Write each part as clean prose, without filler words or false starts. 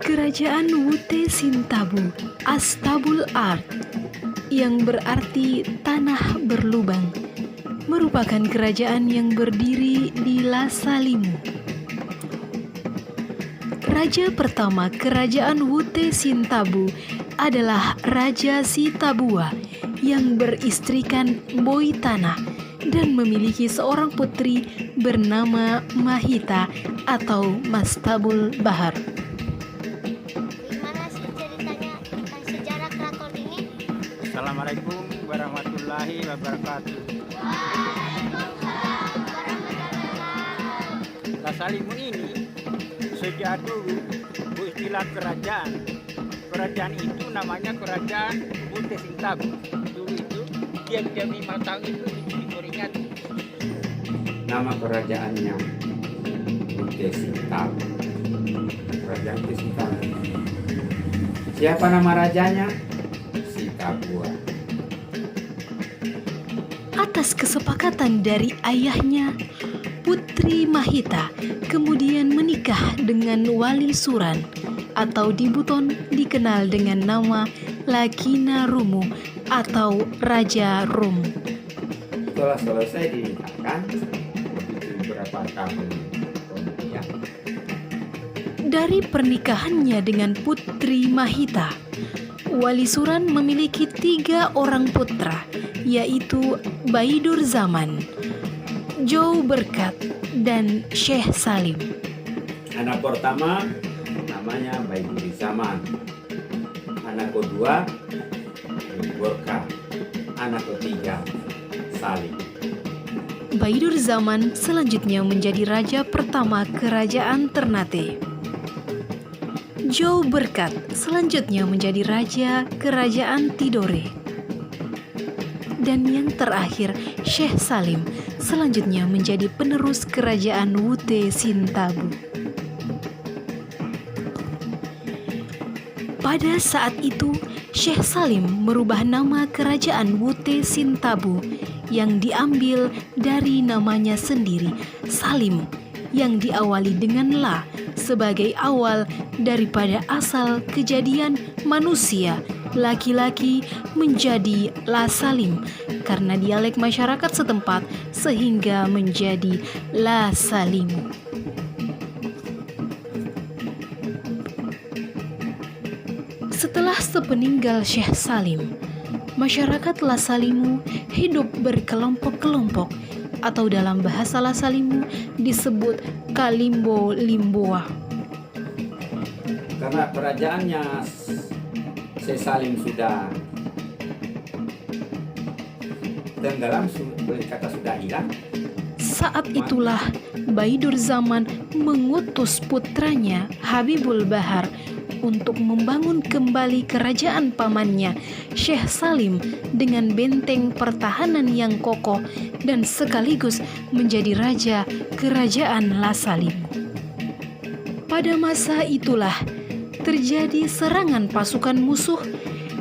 Kerajaan Wute Sintabu Astabul Ard, yang berarti tanah berlubang, merupakan kerajaan yang berdiri di Lasa Limu. Raja pertama kerajaan Wute Sintabu adalah Raja Sitabua yang beristrikan Boitana dan memiliki seorang putri bernama Mahita atau Mastabul Bahar. Gimana sih ceritanya tentang sejarah keraton ini? Assalamualaikum warahmatullahi wabarakatuh. Lasa Limu ini sejak dulu istilah kerajaan. Kerajaan itu namanya kerajaan Wute Sintabu. Dulu itu tiap-tiap 5 tahun itu diperingat. Nama kerajaannya Wute Sintabu. Kerajaan Wute Sintabu. Siapa nama rajanya? Sitabua. Atas kesepakatan dari ayahnya, Putri Mahita kemudian menikah dengan Wali Suran atau di Buton dikenal dengan nama Lakina Rumu atau Raja Rum. Setelah selesai dinikahkan, beberapa tahun kemudian, Dari pernikahannya dengan Putri Mahita, Wali Suran memiliki 3 orang putra, yaitu Baidur Zaman, Jou Berkat, dan Syekh Salim. anak pertama namanya Baidur Zaman, anak kedua Borka, anak ketiga Salim. Baidur Zaman selanjutnya menjadi raja pertama kerajaan Ternate. Jou Berkat selanjutnya menjadi raja kerajaan Tidore. Dan yang terakhir, Syekh Salim selanjutnya menjadi penerus kerajaan Wute Sintabu. Pada saat itu, Syekh Salim merubah nama kerajaan Wute Sintabu yang diambil dari namanya sendiri, Salim, yang diawali dengan La sebagai awal daripada asal kejadian manusia laki-laki menjadi La Salim karena dialek masyarakat setempat sehingga menjadi La Salimu. Setelah sepeninggal Syekh Salim, masyarakat La Salimu hidup berkelompok-kelompok atau dalam bahasa La Salimu disebut Kalimbo Limboa. Karena kerajaannya Syekh Salim sudah tenggelam, boleh kata sudah hilang. Saat itulah Baidur Zaman mengutus putranya Habibul Bahar untuk membangun kembali kerajaan pamannya Syekh Salim dengan benteng pertahanan yang kokoh dan sekaligus menjadi raja kerajaan La Salimu. Pada masa itulah terjadi serangan pasukan musuh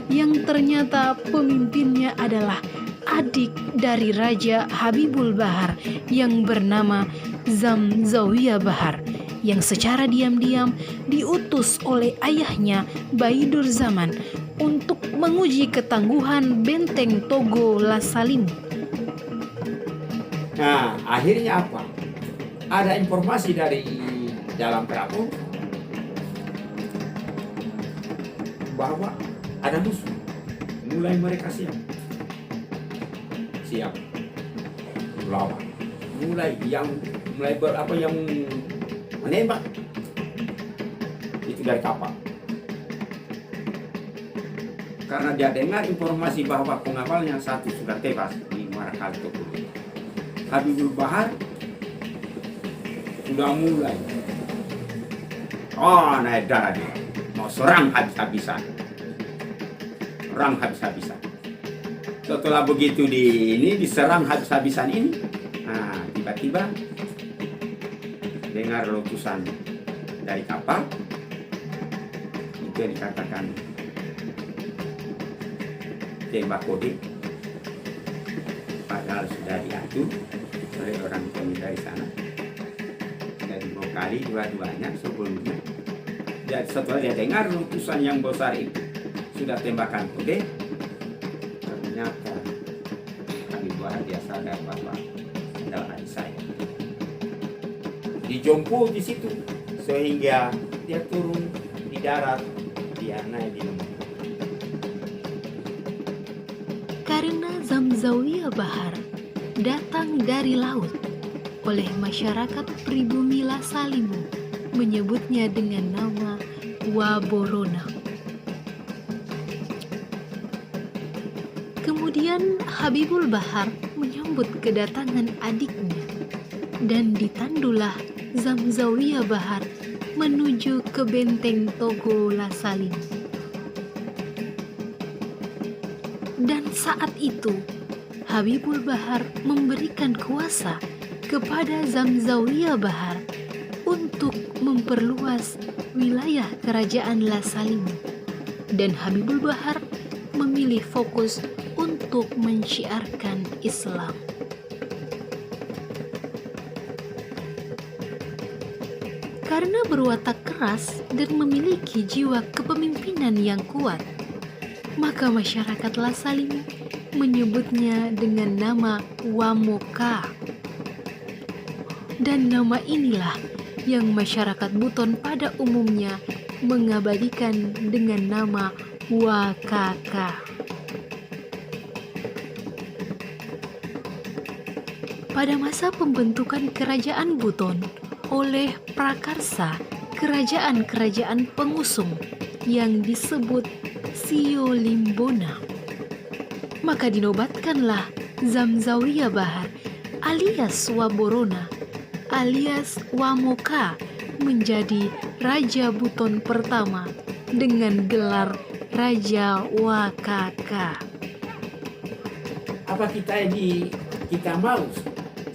yang ternyata pemimpinnya adalah adik dari Raja Habibul Bahar yang bernama Zamzawiyah Bahar, yang secara diam-diam diutus oleh ayahnya Baidur Zaman untuk menguji ketangguhan benteng Togo La Salimu. Nah, akhirnya apa? Ada informasi dari dalam perahu bahwa ada musuh. Mulai mereka siap melawan. Mulai yang menembak itu dari kapal. Karena dia dengar informasi bahwa pengawalnya satu sudah tewas di Marakal Togo. Habibul Bahar sudah mulai naik darah dia, mau serang habis-habisan. Setelah begitu diserang habis-habisan ini, tiba-tiba dengar letusan dari kapal. Itu yang dikatakan tembak kode, padahal sudah diatur oleh orang kami dari sana. Jadi mau kali dua-duanya sebelumnya setelah dia dengar letusan yang besar itu, sudah tembakan kude, ternyata Habib Wahab dia sadar bahwa adalah adik saya. Dijompo di situ sehingga dia turun di darat, dia naik di lembu. Karena Zamzawiyah Bahar datang dari laut, oleh masyarakat pribumi Lasa Limu menyebutnya dengan nama Waborona. Kemudian Habibul Bahar menyambut kedatangan adiknya dan ditandulah Zamzawiyah Bahar menuju ke benteng Togo Lasa Limu. Dan saat itu Habibul Bahar memberikan kuasa kepada Zamzawiyah Bahar untuk memperluas wilayah kerajaan Lasa Limu, dan Habibul Bahar memilih fokus untuk mensyiarkan Islam. Karena berwatak keras dan memiliki jiwa kepemimpinan yang kuat, maka masyarakat Lasa Limu menyebutnya dengan nama Wamoka. Dan nama inilah yang masyarakat Buton pada umumnya mengabadikan dengan nama Wakaka. Pada masa pembentukan kerajaan Buton oleh prakarsa kerajaan-kerajaan pengusung yang disebut Sio Limbona, maka dinobatkanlah Zamzawiyah Bahar alias Waborona alias Wamoka menjadi Raja Buton pertama dengan gelar Raja Wakaka. Apa kita mau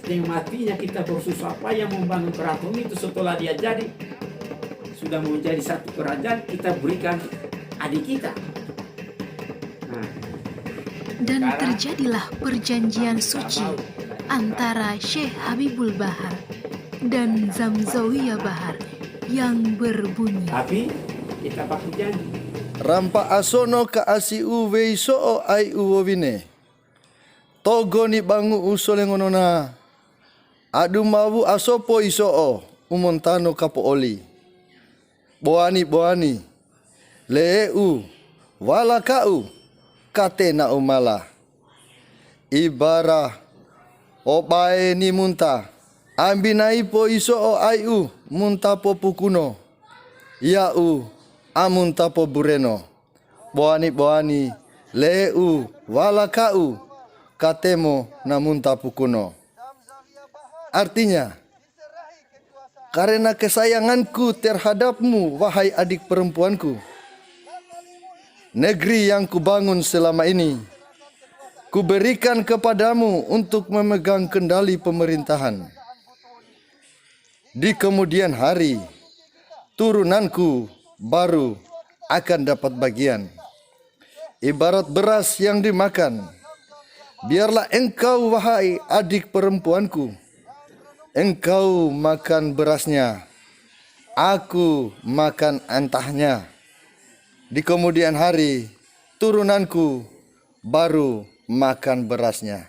dengan matinya kita bersusah payah membangun keraton itu, setelah dia jadi sudah menjadi satu kerajaan, kita berikan adik kita. Dan terjadilah perjanjian suci antara Syekh Habibul Bahar dan Zamzawiyah Bahar yang berbunyi, Tapi kita pakai janji. Rampa asono ka asiu weisoo ai uwowine. Togo ni bangu usole ngono na. Adu mawu asopo isoo umontano kapo oli. Boani leu wala kau katena umala. Ibara obae ni munta. Ambinai po isoo aiu munta po pukuno. Iau amunta po bureno. Boani leu wala kau katemo namunta pukuno. Artinya, karena kesayanganku terhadapmu, wahai adik perempuanku, negeri yang kubangun selama ini, kuberikan kepadamu untuk memegang kendali pemerintahan. Di kemudian hari, turunanku baru akan dapat bagian. Ibarat beras yang dimakan, biarlah engkau, wahai adik perempuanku, engkau makan berasnya, aku makan entahnya. Di kemudian hari, turunanku baru makan berasnya.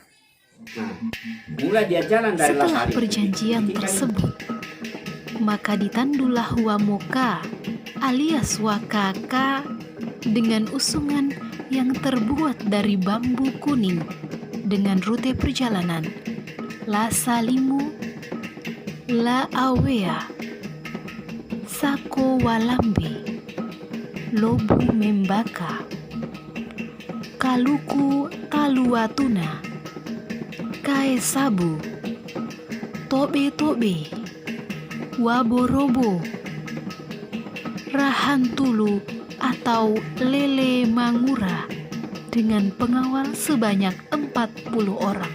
Mulai dia jalan dari setelah Lasa Limu. perjanjian tersebut, maka ditandulah Wamoka alias Wakaka dengan usungan yang terbuat dari bambu kuning dengan rute perjalanan Lasa Limu, Laawea, Sako Walambe, Lobu Membaka, Kaluku Taluatuna, Kaesabu, Tobe, Waborobo, Rahantulu atau Lele Mangura dengan pengawal sebanyak 40 orang.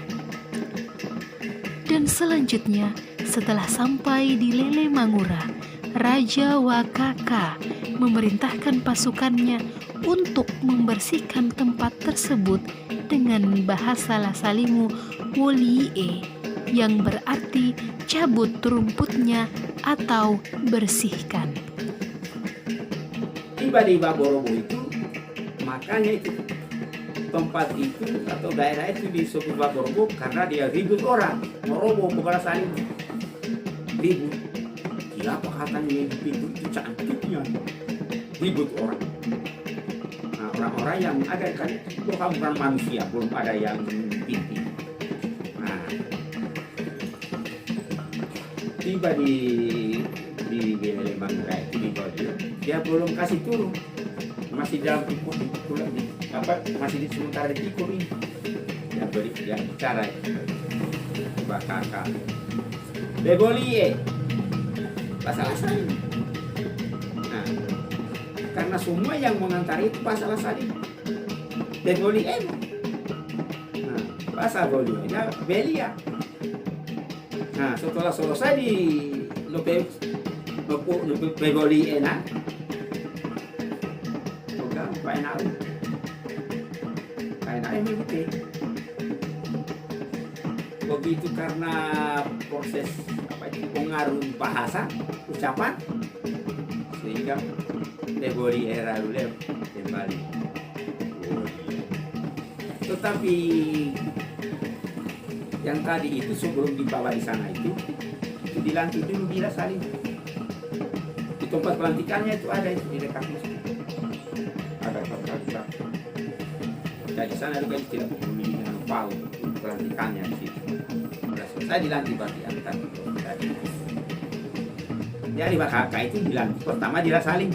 Dan selanjutnya setelah sampai di Lele Mangura, Raja Wakaka memerintahkan pasukannya untuk membersihkan tempat tersebut dengan bahasa Lasa Limu Wolie, yang berarti cabut rumputnya atau bersihkan. tiba di Baborobo itu, makanya itu tempat itu atau daerah itu disebut Baborobo karena dia ribut orang, meroboh kepala saling ribut. Siapa katanya yang di pintu itu cantiknya ribut orang. Nah, orang-orang yang ada kan itu bukan manusia, belum ada yang pinti. Nah, tiba di Lembang kayak ini dia belum kasih turun, masih dalam tikul masih di sementara di tikul ini. Ya beri dia bicara coba kakak Bebolie pasal salib. Nah, karena semua yang mengantar itu pasal salib Bebolie. Nah, pasal Bebolie ya Belia. Nah, setelah selesai di Bebolie enak udah painaru begitu karena proses apa itu pengaruh bahasa ucapan sehingga Bebolie era dulu kembali. Tetapi yang tadi itu sebelum dibawa di sana itu dilantik dulu bila saling di tempat pelantikannya itu ada itu di dekat masjid ada tempat dari sana juga tidak peduli dengan pau pelantikannya di situ. Sudah selesai dilantik berarti antar dari jadi kakak itu dilantik pertama di Saling.